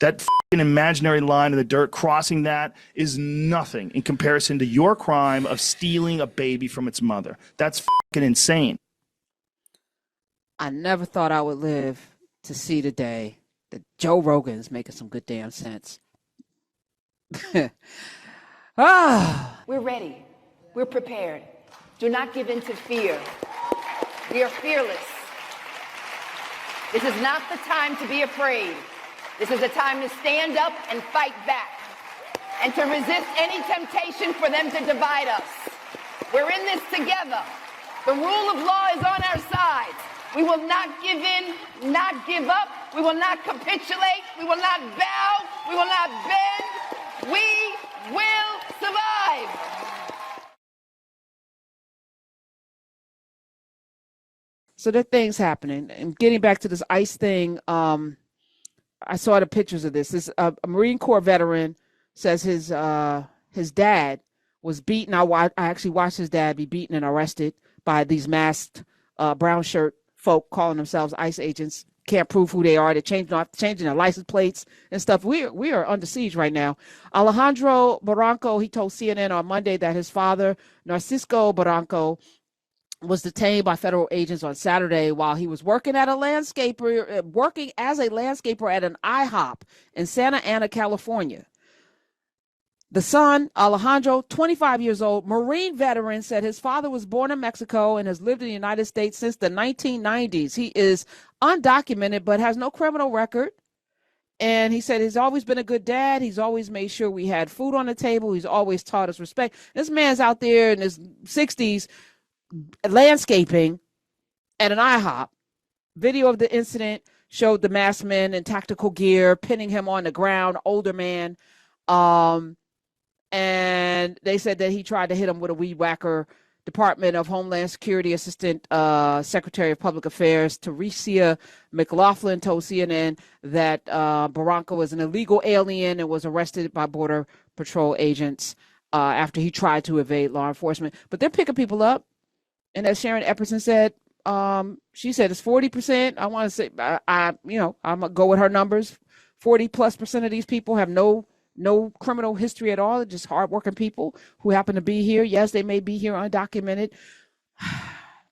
That fucking imaginary line in the dirt, crossing that is nothing in comparison to your crime of stealing a baby from its mother. That's fucking insane. I never thought I would live to see the day that Joe Rogan is making some good damn sense. We're ready. We're prepared. Do not give in to fear. We are fearless. This is not the time to be afraid. This is a time to stand up and fight back and to resist any temptation for them to divide us. We're in this together. The rule of law is on our side. We will not give in, not give up. We will not capitulate. We will not bow. We will not bend. We will survive. So there are things happening. And getting back to this ICE thing, I saw the pictures of this. This a Marine Corps veteran says his dad was beaten. I actually watched his dad be beaten and arrested by these masked brown shirt folk calling themselves ICE agents. Can't prove who they are. They're changing their license plates and stuff. We are under siege right now. Alejandro Barranco, he told CNN on Monday that his father, Narcisco Barranco, was detained by federal agents on Saturday while he was working as a landscaper at an IHOP in Santa Ana, California. The son, Alejandro, 25 years old, Marine veteran, said his father was born in Mexico and has lived in the United States since the 1990s. He is undocumented but has no criminal record. And he said he's always been a good dad. He's always made sure we had food on the table. He's always taught us respect. This man's out there in his 60s landscaping at an IHOP. Video of the incident showed the masked men in tactical gear pinning him on the ground, older man. And they said that he tried to hit him with a weed whacker. Department of Homeland Security Assistant Secretary of Public Affairs Teresia McLaughlin told CNN that Barranco was an illegal alien and was arrested by Border Patrol agents after he tried to evade law enforcement. But they're picking people up. And as Sharon Epperson said, she said it's 40%. I want to say, I'm gonna go with her numbers. 40+% of these people have no criminal history at all. They're just hardworking people who happen to be here. Yes, they may be here undocumented.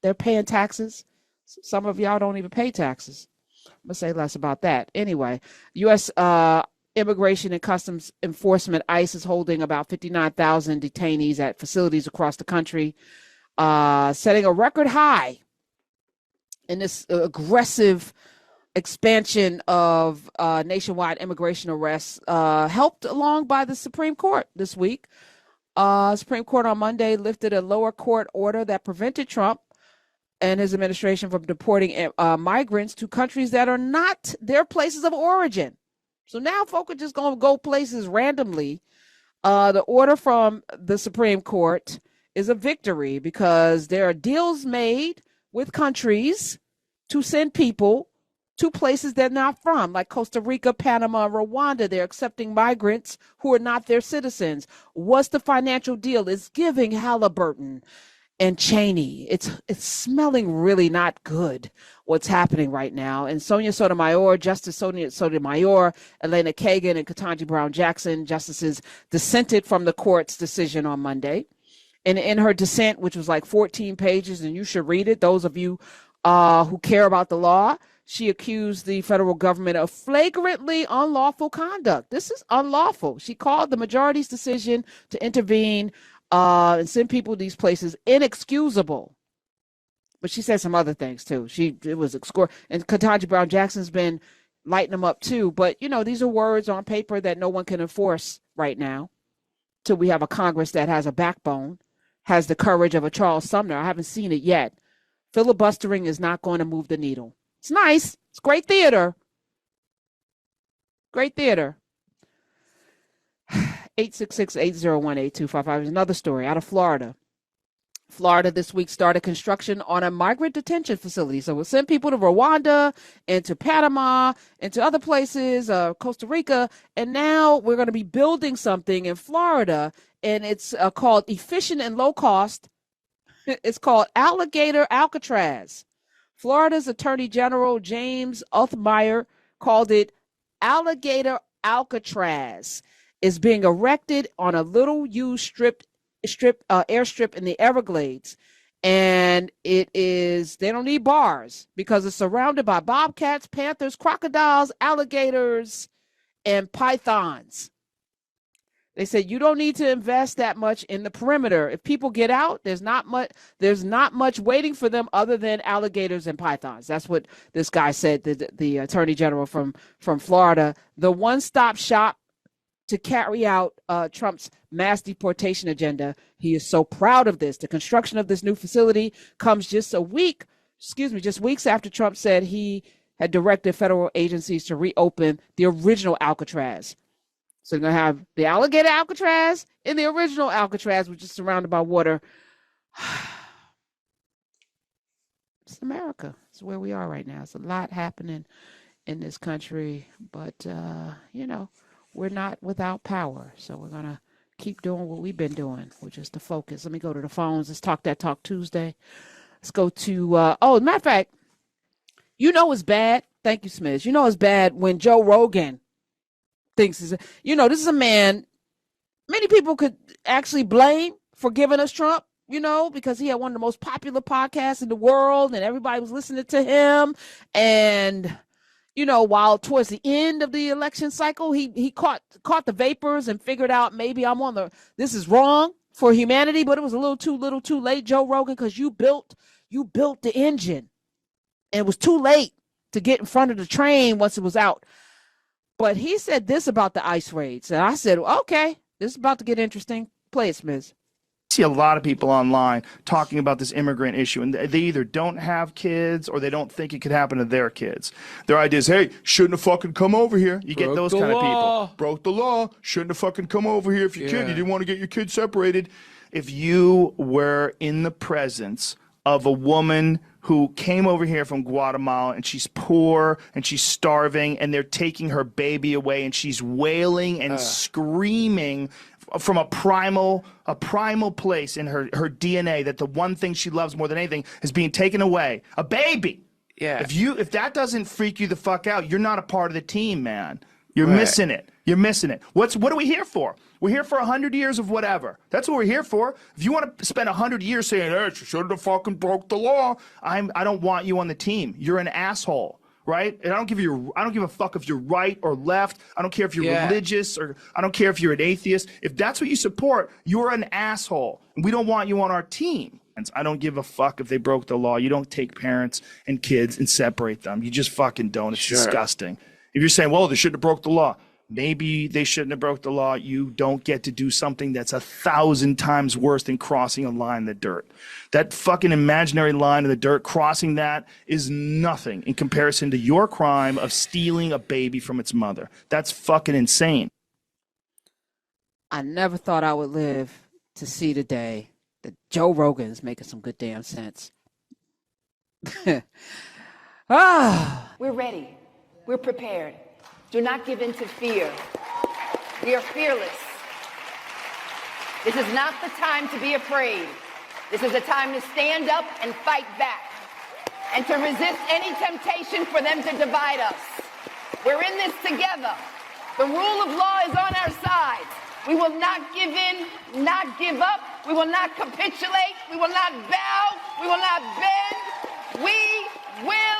They're paying taxes. Some of y'all don't even pay taxes. I'm gonna say less about that. Anyway, U.S. Immigration and Customs Enforcement, ICE, is holding about 59,000 detainees at facilities across the country, setting a record high in this aggressive expansion of nationwide immigration arrests, helped along by the Supreme Court this week. Supreme Court on Monday lifted a lower court order that prevented Trump and his administration from deporting migrants to countries that are not their places of origin. So now folk are just going to go places randomly. The order from the Supreme Court is a victory because there are deals made with countries to send people to places they're not from, like Costa Rica, Panama, Rwanda. They're accepting migrants who are not their citizens. What's the financial deal? It's giving Halliburton and Cheney. It's smelling really not good, what's happening right now. And Justice Sonia Sotomayor, Elena Kagan, and Ketanji Brown Jackson, justices, dissented from the court's decision on Monday. And in her dissent, which was like 14 pages, and you should read it, those of you who care about the law, she accused the federal government of flagrantly unlawful conduct. This is unlawful. She called the majority's decision to intervene and send people to these places inexcusable. But she said some other things too. It was and Ketanji Brown Jackson's been lighting them up too. But these are words on paper that no one can enforce right now, till we have a Congress that has a backbone, has the courage of a Charles Sumner. I haven't seen it yet. Filibustering is not going to move the needle. It's nice. It's great theater. Great theater. 866-801-8255 is another story out of Florida. Florida this week started construction on a migrant detention facility. So we'll send people to Rwanda and to Panama and to other places, Costa Rica. And now we're going to be building something in Florida, and it's called efficient and low cost. It's called Alligator Alcatraz. Florida's Attorney General James Othmeyer called it Alligator Alcatraz is being erected on a little used airstrip in the Everglades. And they don't need bars because it's surrounded by bobcats, panthers, crocodiles, alligators, and pythons. They said you don't need to invest that much in the perimeter. If people get out, there's not much waiting for them other than alligators and pythons. That's what this guy said, the attorney general from Florida. The one-stop shop to carry out Trump's mass deportation agenda. He is so proud of this. The construction of this new facility comes just weeks after Trump said he had directed federal agencies to reopen the original Alcatraz. So you're going to have the alligator Alcatraz and the original Alcatraz, which is surrounded by water. It's America. It's where we are right now. It's a lot happening in this country, but, we're not without power. So we're going to keep doing what we've been doing, which is to focus. Let me go to the phones. Let's talk that talk Tuesday. Let's go to, as a matter of fact, it's bad. Thank you, Smith. It's bad when Joe Rogan thinks this is a man many people could actually blame for giving us Trump, because he had one of the most popular podcasts in the world and everybody was listening to him. And, while towards the end of the election cycle, he caught the vapors and figured out maybe this is wrong for humanity, but it was a little too late, Joe Rogan, because you built the engine and it was too late to get in front of the train once it was out. But he said this about the ICE raids. And I said, okay, this is about to get interesting. Play it, Smith. I see a lot of people online talking about this immigrant issue, and they either don't have kids or they don't think it could happen to their kids. Their idea is, hey, shouldn't have fucking come over here. You get those kind of people. Broke the law. Shouldn't have fucking come over here if you could. You didn't want to get your kids separated. If you were in the presence of a woman who came over here from Guatemala and she's poor and she's starving and they're taking her baby away and she's wailing and screaming from a primal place in her DNA that the one thing she loves more than anything is being taken away. A baby. Yeah. If that doesn't freak you the fuck out, you're not a part of the team, man. You're missing it. You're missing it. What are we here for? We're here for 100 years of whatever. That's what we're here for. If you want to spend 100 years saying, hey, she shouldn't have fucking broke the law, I don't want you on the team. You're an asshole, right? And I don't give a fuck if you're right or left. I don't care if you're religious or I don't care if you're an atheist. If that's what you support, you're an asshole. And we don't want you on our team. And I don't give a fuck if they broke the law. You don't take parents and kids and separate them. You just fucking don't. It's disgusting. If you're saying, well, they shouldn't have broke the law. Maybe they shouldn't have broke the law. You don't get to do something that's 1,000 times worse than crossing a line in the dirt. That fucking imaginary line in the dirt, crossing that is nothing in comparison to your crime of stealing a baby from its mother. That's fucking insane. I never thought I would live to see the day that Joe Rogan is making some good damn sense. We're ready. We're prepared. Do not give in to fear. We are fearless. This is not the time to be afraid. This is a time to stand up and fight back and to resist any temptation for them to divide us. We're in this together. The rule of law is on our side. We will not give in, not give up. We will not capitulate. We will not bow. We will not bend. We will